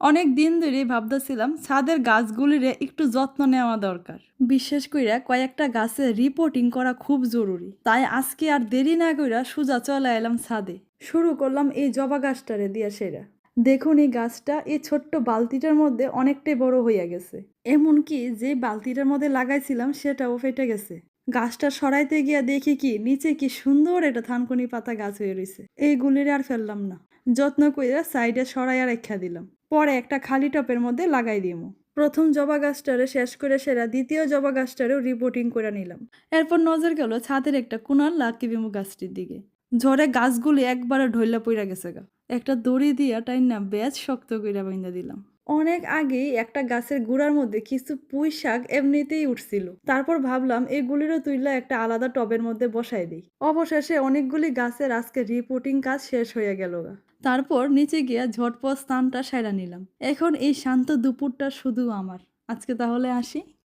অনেক দিন ধরেই ভাবতেছিলাম ছাদের গাছগুলিরে একটু যত্ন নেওয়া দরকার। বিশেষ কইরা কয়েকটা গাছের রিপোর্টিং করা খুব জরুরি। তাই আজকে আর দেরি না কইরা সোজা চলে এলাম ছাদে। শুরু করলাম এই জবা গাছটারে দিয়া সেরা। দেখুন এই গাছটা এই ছোট্ট বালতিটার মধ্যে অনেকটাই বড় হইয়া গেছে। এমনকি যে বালতিটার মধ্যে লাগাইছিলাম সেটাও ফেটে গেছে। গাছটা সরাইতে গিয়া দেখি কি নিচে কি সুন্দর একটা থানকুনি পাতা গাছ হয়ে রইছে। এইগুলির আর ফেললাম না, যত্ন কইরা সাইডে সরাইয়া রেখা দিলাম। পরে একটা খালি টপের মধ্যে লাগাই দিমু। প্রথম জবা গাছটারে শেষ করে সেরা দ্বিতীয় জবা গাছটারেও রিপোর্টিং করে নিলাম। এরপর নজর গেল ছাদের একটা কোনার লাকি বিমু গাছটির দিকে। ঝড়ে গাছগুলি একবারে ঢইলা পইরা গেছে গা। একটা দড়ি দিয়া টাইনা বেজ শক্ত কইরা বাইন্ধা দিলাম। অনেক আগেই একটা গাছের গুড়ার মধ্যে কিছু পুঁই শাক এমনিতেই উঠছিল। তারপর ভাবলাম এগুলিরও তুইলা একটা আলাদা টবের মধ্যে বসাই দিই। অবশেষে অনেকগুলি গাছের আজকে রিপোর্টিং কাজ শেষ হয়ে গেল গা। তারপর নিচে গিয়া ঝটপট স্নানটা সাইরা নিলাম। এখন এই শান্ত দুপুরটা শুধু আমার। আজকে তাহলে আসি।